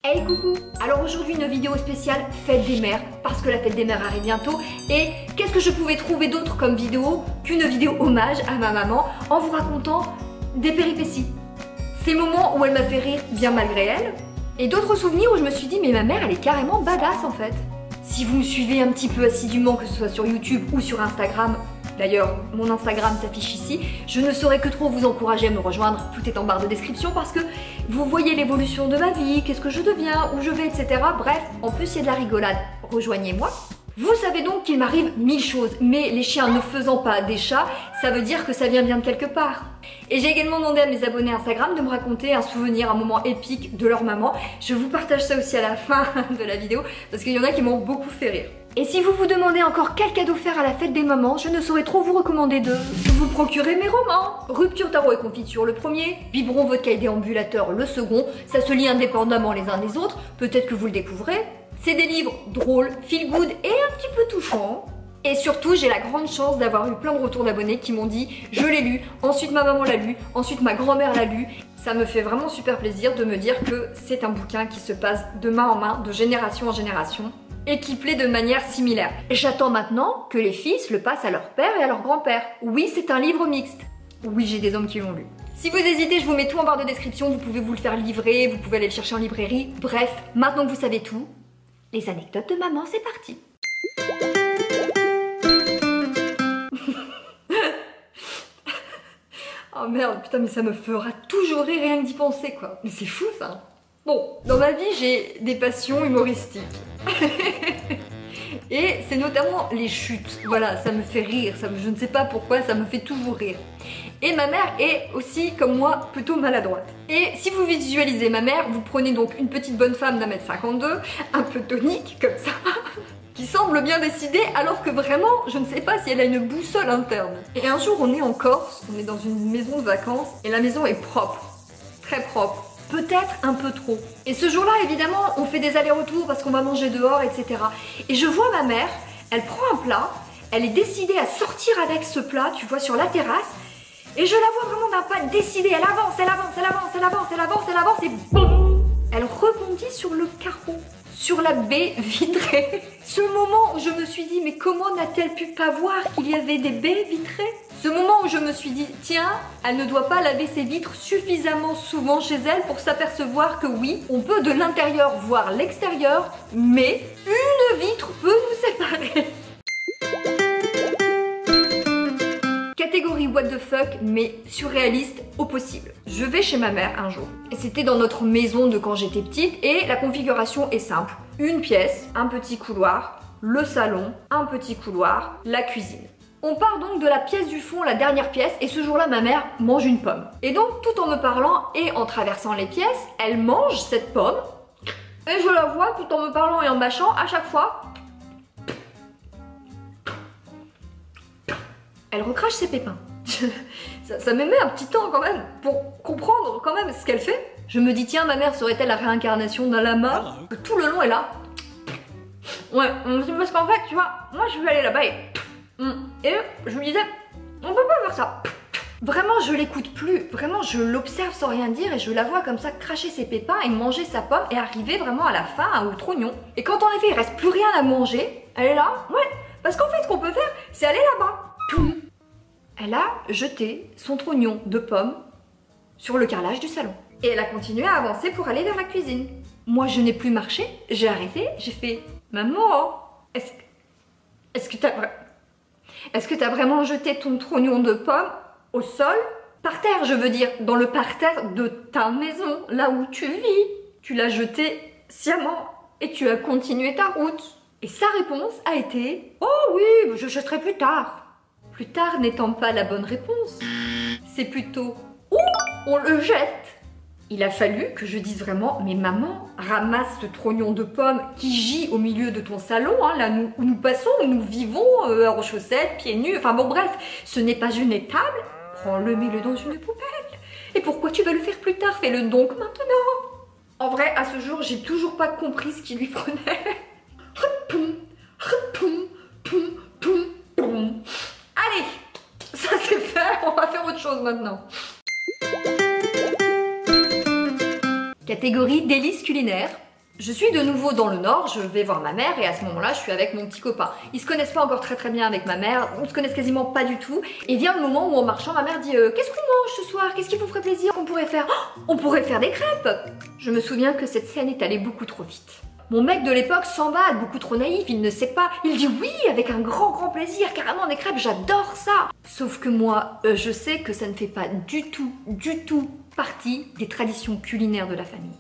Hey coucou! Alors aujourd'hui une vidéo spéciale fête des mères, parce que la fête des mères arrive bientôt. Et qu'est-ce que je pouvais trouver d'autre comme vidéo qu'une vidéo hommage à ma maman en vous racontant des péripéties. Ces moments où elle m'a fait rire bien malgré elle. Et d'autres souvenirs où je me suis dit mais ma mère elle est carrément badass en fait. Si vous me suivez un petit peu assidûment, que ce soit sur YouTube ou sur Instagram, d'ailleurs mon Instagram s'affiche ici, je ne saurais que trop vous encourager à me rejoindre, tout est en barre de description parce que vous voyez l'évolution de ma vie, qu'est-ce que je deviens, où je vais, etc. Bref, en plus il y a de la rigolade, rejoignez-moi. Vous savez donc qu'il m'arrive 1000 choses, mais les chiens ne faisant pas des chats, ça veut dire que ça vient bien de quelque part. Et j'ai également demandé à mes abonnés Instagram de me raconter un souvenir, un moment épique de leur maman. Je vous partage ça aussi à la fin de la vidéo, parce qu'il y en a qui m'ont beaucoup fait rire. Et si vous vous demandez encore quel cadeau faire à la fête des mamans, je ne saurais trop vous recommander de vous procurer mes romans. Rupture, tarot et confiture le premier, Biberon, vodka et déambulateur le second. Ça se lit indépendamment les uns des autres, peut-être que vous le découvrez. C'est des livres drôles, feel good et un petit peu touchants. Et surtout, j'ai la grande chance d'avoir eu plein de retours d'abonnés qui m'ont dit « je l'ai lu, ensuite ma maman l'a lu, ensuite ma grand-mère l'a lu ». Ça me fait vraiment super plaisir de me dire que c'est un bouquin qui se passe de main en main, de génération en génération, et qui plaît de manière similaire. J'attends maintenant que les fils le passent à leur père et à leur grand-père. Oui, c'est un livre mixte. Oui, j'ai des hommes qui l'ont lu. Si vous hésitez, je vous mets tout en barre de description, vous pouvez vous le faire livrer, vous pouvez aller le chercher en librairie. Bref, maintenant que vous savez tout, les anecdotes de maman, c'est parti. Oh merde, putain, mais ça me fera toujours rire rien que d'y penser, quoi. Mais c'est fou, ça. Bon, dans ma vie, j'ai des passions humoristiques. Et c'est notamment les chutes. Voilà, ça me fait rire. Je ne sais pas pourquoi, ça me fait toujours rire. Et ma mère est aussi, comme moi, plutôt maladroite. Et si vous visualisez ma mère, vous prenez donc une petite bonne femme d'1m52, un peu tonique, comme ça, qui semble bien décidée, alors que vraiment, je ne sais pas si elle a une boussole interne. Et un jour, on est en Corse, on est dans une maison de vacances, et la maison est propre, très propre. Peut-être un peu trop. Et ce jour-là, évidemment, on fait des allers-retours parce qu'on va manger dehors, etc. Et je vois ma mère, elle prend un plat, elle est décidée à sortir avec ce plat, tu vois, sur la terrasse, et je la vois vraiment d'un pas décidée, elle avance, elle avance, elle avance, elle avance, elle avance, elle avance, et boum, elle rebondit sur le carreau, sur la baie vitrée. Ce moment où je me suis dit, mais comment n'a-t-elle pu pas voir qu'il y avait des baies vitrées? Ce moment où je me suis dit, tiens, elle ne doit pas laver ses vitres suffisamment souvent chez elle pour s'apercevoir que oui, on peut de l'intérieur voir l'extérieur, mais une vitre peut nous séparer. Catégorie what the fuck, mais surréaliste au possible. Je vais chez ma mère un jour. Et c'était dans notre maison de quand j'étais petite et la configuration est simple. Une pièce, un petit couloir, le salon, un petit couloir, la cuisine. On part donc de la pièce du fond, la dernière pièce, et ce jour-là, ma mère mange une pomme. Et donc, tout en me parlant et en traversant les pièces, elle mange cette pomme. Et je la vois, tout en me parlant et en mâchant, à chaque fois, elle recrache ses pépins. ça me met un petit temps quand même, pour comprendre quand même ce qu'elle fait. Je me dis, tiens, ma mère serait-elle la réincarnation d'un lama? Tout le long, est là. Ouais, parce qu'en fait, tu vois, moi je veux aller là-bas et je me disais, on peut pas faire ça. Vraiment, je l'écoute plus. Vraiment, je l'observe sans rien dire et je la vois comme ça cracher ses pépins et manger sa pomme et arriver vraiment à la fin, au trognon. Et quand en effet, il reste plus rien à manger, elle est là. Ouais, parce qu'en fait, ce qu'on peut faire, c'est aller là-bas. Elle a jeté son trognon de pomme sur le carrelage du salon. Et elle a continué à avancer pour aller vers la cuisine. Moi, je n'ai plus marché, j'ai arrêté, j'ai fait, maman, est-ce que t'as vraiment jeté ton trognon de pomme au sol? Par terre, je veux dire, dans le parterre de ta maison, là où tu vis. Tu l'as jeté sciemment et tu as continué ta route. Et sa réponse a été, oh oui, je jetterai plus tard. Plus tard n'étant pas la bonne réponse. C'est plutôt, oh, on le jette. Il a fallu que je dise vraiment, mais maman, ramasse ce trognon de pomme qui gît au milieu de ton salon, hein, là où nous passons, où nous vivons, en chaussettes, pieds nus, enfin bon bref, ce n'est pas une étable, prends-le, mets-le dans une poubelle. Et pourquoi tu vas le faire plus tard? Fais-le donc maintenant. En vrai, à ce jour, j'ai toujours pas compris ce qui lui prenait. Allez, ça c'est fait, on va faire autre chose maintenant. Catégorie délices culinaires. Je suis de nouveau dans le nord, je vais voir ma mère et à ce moment-là, je suis avec mon petit copain. Ils se connaissent pas encore très bien avec ma mère, on se connaissent quasiment pas du tout. Et vient le moment où en marchant, ma mère dit qu'est-ce qu'on mange ce soir? Qu'est-ce qui vous ferait plaisir qu'on pourrait faire? Oh, on pourrait faire des crêpes. Je me souviens que cette scène est allée beaucoup trop vite. Mon mec de l'époque s'emballe, beaucoup trop naïf, il ne sait pas. Il dit oui, avec un grand plaisir, carrément des crêpes, j'adore ça. Sauf que moi, je sais que ça ne fait pas du tout partie des traditions culinaires de la famille.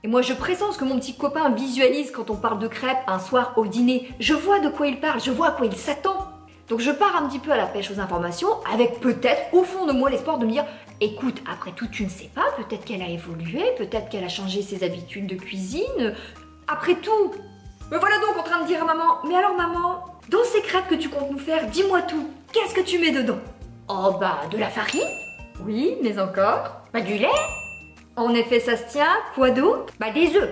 Et moi je pressens ce que mon petit copain visualise quand on parle de crêpes un soir au dîner. Je vois de quoi il parle, je vois à quoi il s'attend. Donc je pars un petit peu à la pêche aux informations avec peut-être au fond de moi l'espoir de me dire écoute, après tout tu ne sais pas, peut-être qu'elle a évolué, peut-être qu'elle a changé ses habitudes de cuisine. Après tout. Me voilà donc en train de dire à maman, mais alors maman, dans ces crêpes que tu comptes nous faire, dis-moi tout, qu'est-ce que tu mets dedans? Oh bah de la farine. Oui, mais encore? Bah du lait. En effet, ça se tient. Quoi d'autre? Bah des œufs.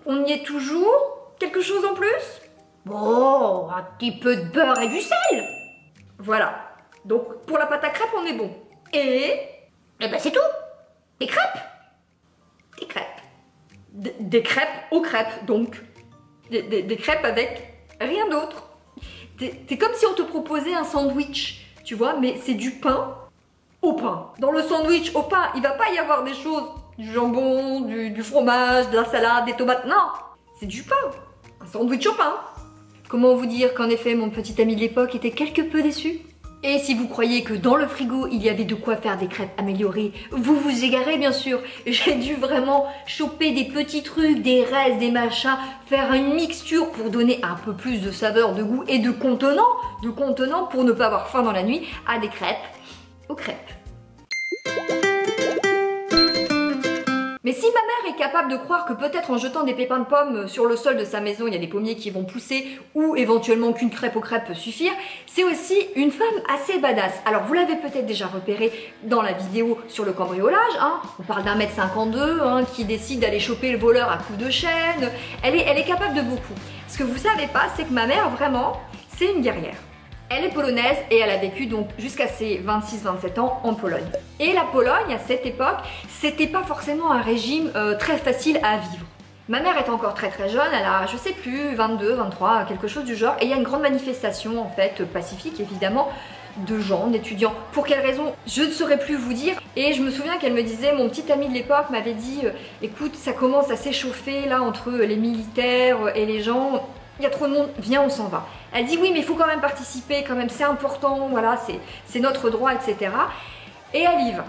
On y est toujours? Quelque chose en plus? Bon, un petit peu de beurre et du sel. Voilà. Donc pour la pâte à crêpes, on est bon. Et ben c'est tout. Des crêpes. Des crêpes. Des crêpes aux crêpes, donc. Des crêpes avec rien d'autre. C'est comme si on te proposait un sandwich, tu vois, mais c'est du pain au pain. Dans le sandwich au pain, il va pas y avoir des choses, du jambon, du fromage, de la salade, des tomates, non, c'est du pain, un sandwich au pain. Comment vous dire qu'en effet mon petit ami de l'époque était quelque peu déçu? Et si vous croyez que dans le frigo il y avait de quoi faire des crêpes améliorées, vous vous égarez bien sûr. J'ai dû vraiment choper des petits trucs, des restes, des machins, faire une mixture pour donner un peu plus de saveur, de goût et de contenant pour ne pas avoir faim dans la nuit à des crêpes aux crêpes. Mais si ma mère est capable de croire que peut-être en jetant des pépins de pommes sur le sol de sa maison, il y a des pommiers qui vont pousser ou éventuellement qu'une crêpe aux crêpes peut suffire, c'est aussi une femme assez badass. Alors vous l'avez peut-être déjà repéré dans la vidéo sur le cambriolage, hein. On parle d'un mètre 52 hein, qui décide d'aller choper le voleur à coups de chaîne. Elle est capable de beaucoup. Ce que vous savez pas, c'est que ma mère vraiment, c'est une guerrière. Elle est polonaise et elle a vécu donc jusqu'à ses 26-27 ans en Pologne. Et la Pologne, à cette époque, c'était pas forcément un régime très facile à vivre. Ma mère est encore très jeune, elle a, je sais plus, 22, 23, quelque chose du genre. Et il y a une grande manifestation, en fait, pacifique évidemment, de gens, d'étudiants. Pour quelle raison, je ne saurais plus vous dire. Et je me souviens qu'elle me disait, mon petit ami de l'époque m'avait dit, écoute, ça commence à s'échauffer là entre les militaires et les gens. Il y a trop de monde, viens on s'en va. Elle dit oui mais il faut quand même participer, quand même c'est important, voilà, c'est notre droit, etc. Et elle y va.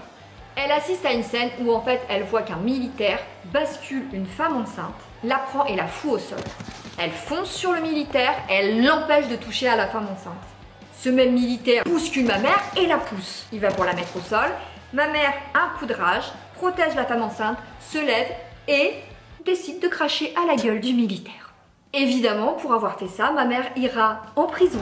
Elle assiste à une scène où en fait elle voit qu'un militaire bascule une femme enceinte, la prend et la fout au sol. Elle fonce sur le militaire, elle l'empêche de toucher à la femme enceinte. Ce même militaire bouscule ma mère et la pousse. Il va pour la mettre au sol. Ma mère, un coup de rage, protège la femme enceinte, se lève et décide de cracher à la gueule du militaire. Évidemment, pour avoir fait ça, ma mère ira en prison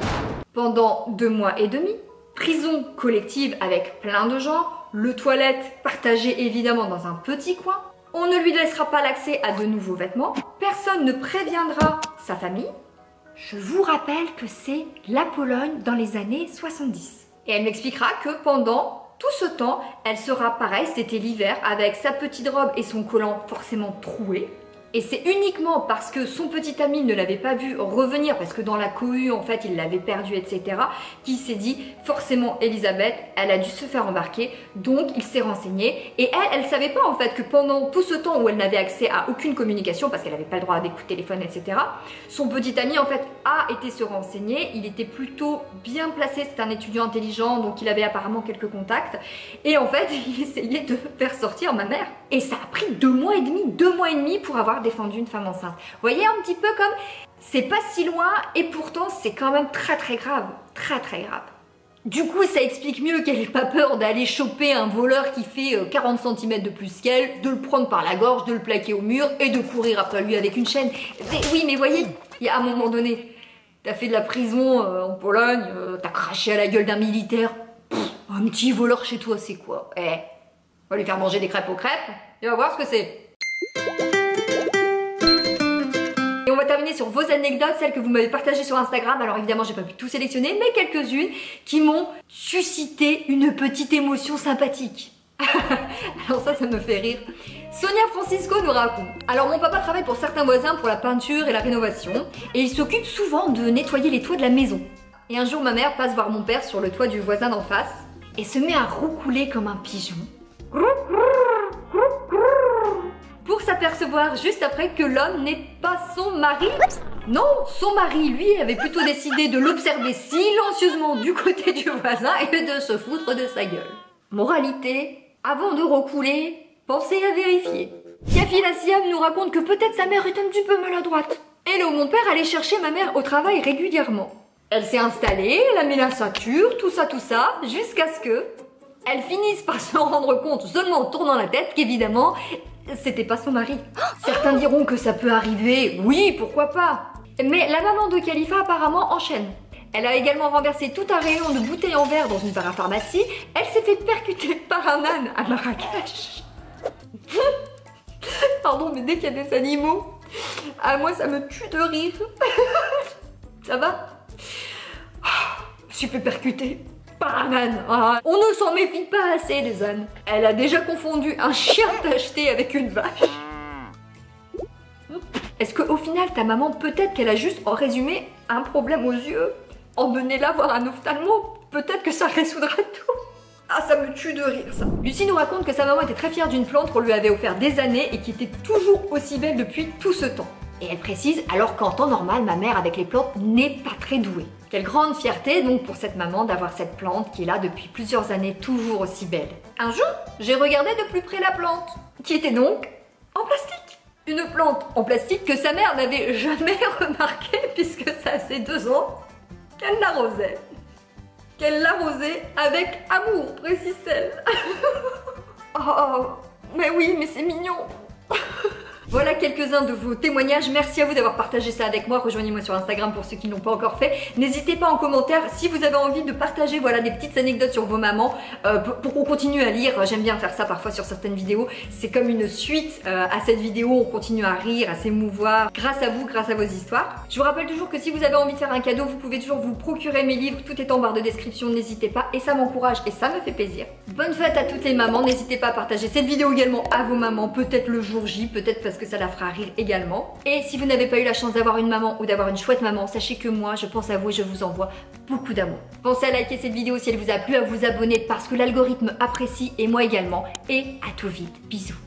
pendant 2 mois et demi. Prison collective avec plein de gens, le toilette partagé évidemment dans un petit coin. On ne lui laissera pas l'accès à de nouveaux vêtements. Personne ne préviendra sa famille. Je vous rappelle que c'est la Pologne dans les années 70. Et elle m'expliquera que pendant tout ce temps, elle sera pareil, c'était l'hiver, avec sa petite robe et son collant forcément troué. Et c'est uniquement parce que son petit ami ne l'avait pas vu revenir, parce que dans la cohue, en fait, il l'avait perdu, etc., qu'il s'est dit, forcément, Elisabeth, elle a dû se faire embarquer, donc il s'est renseigné. Et elle savait pas, en fait, que pendant tout ce temps où elle n'avait accès à aucune communication, parce qu'elle n'avait pas le droit d'écouter téléphone, etc., son petit ami, en fait, a été se renseigner. Il était plutôt bien placé, c'est un étudiant intelligent, donc il avait apparemment quelques contacts. Et en fait, il essayait de faire sortir ma mère. Et ça a pris 2 mois et demi pour avoir défendu une femme enceinte. Vous voyez un petit peu comme c'est pas si loin et pourtant c'est quand même très grave, très grave. Du coup ça explique mieux qu'elle ait pas peur d'aller choper un voleur qui fait 40 cm de plus qu'elle, de le prendre par la gorge, de le plaquer au mur et de courir après lui avec une chaîne. Mais oui mais voyez, il y a un moment donné, t'as fait de la prison en Pologne, t'as craché à la gueule d'un militaire, un petit voleur chez toi c'est quoi? On va lui faire manger des crêpes aux crêpes et on va voir ce que c'est. Et on va terminer sur vos anecdotes, celles que vous m'avez partagées sur Instagram. Alors évidemment, j'ai pas pu tout sélectionner, mais quelques-unes qui m'ont suscité une petite émotion sympathique. Alors ça me fait rire. Sonia Francisco nous raconte: alors mon papa travaille pour certains voisins pour la peinture et la rénovation et il s'occupe souvent de nettoyer les toits de la maison. Et un jour ma mère passe voir mon père sur le toit du voisin d'en face et se met à roucouler comme un pigeon. Pour s'apercevoir juste après que l'homme n'est pas son mari. Non, son mari, lui, avait plutôt décidé de l'observer silencieusement du côté du voisin et de se foutre de sa gueule. Moralité, avant de recouler, pensez à vérifier. Kafila Siam nous raconte que peut-être sa mère est un petit peu maladroite. Hello, mon père allait chercher ma mère au travail régulièrement. Elle s'est installée, elle a mis la ceinture, tout ça, jusqu'à ce que elle finisse par se rendre compte, seulement en tournant la tête, qu'évidemment, c'était pas son mari. Certains diront que ça peut arriver, oui, pourquoi pas. Mais la maman de Khalifa apparemment enchaîne. Elle a également renversé tout un rayon de bouteilles en verre dans une parapharmacie. Elle s'est fait percuter par un âne à Marrakech. Pardon, mais dès qu'il y a des animaux, moi ça me tue de rire. Ça va? Je suis fait percuter par un âne. On ne s'en méfie pas assez des ânes. Elle a déjà confondu un chien tacheté avec une vache. Est-ce qu'au final, ta maman, peut-être qu'elle a juste, en résumé, un problème aux yeux? Emmenez-la voir un ophtalmo, peut-être que ça résoudra tout. Ah, ça me tue de rire, ça. Lucie nous raconte que sa maman était très fière d'une plante qu'on lui avait offert des années et qui était toujours aussi belle depuis tout ce temps. Et elle précise, alors qu'en temps normal, ma mère avec les plantes n'est pas très douée. Quelle grande fierté donc pour cette maman d'avoir cette plante qui est là depuis plusieurs années, toujours aussi belle. Un jour, j'ai regardé de plus près la plante, qui était donc en plastique. Une plante en plastique que sa mère n'avait jamais remarqué puisque ça fait 2 ans qu'elle l'arrosait. Qu'elle l'arrosait avec amour, précise-t-elle. Oh, mais oui, mais c'est mignon. Voilà quelques-uns de vos témoignages. Merci à vous d'avoir partagé ça avec moi. Rejoignez-moi sur Instagram pour ceux qui ne l'ont pas encore fait. N'hésitez pas en commentaire si vous avez envie de partager voilà, des petites anecdotes sur vos mamans pour qu'on continue à lire. J'aime bien faire ça parfois sur certaines vidéos. C'est comme une suite à cette vidéo. On continue à rire, à s'émouvoir grâce à vous, grâce à vos histoires. Je vous rappelle toujours que si vous avez envie de faire un cadeau, vous pouvez toujours vous procurer mes livres. Tout est en barre de description. N'hésitez pas et ça m'encourage et ça me fait plaisir. Bonne fête à toutes les mamans. N'hésitez pas à partager cette vidéo également à vos mamans. Peut-être le jour J, peut-être parce que ça la fera rire également. Et si vous n'avez pas eu la chance d'avoir une maman ou d'avoir une chouette maman, sachez que moi je pense à vous et je vous envoie beaucoup d'amour. Pensez à liker cette vidéo si elle vous a plu, à vous abonner parce que l'algorithme apprécie et moi également. Et à tout vite, bisous.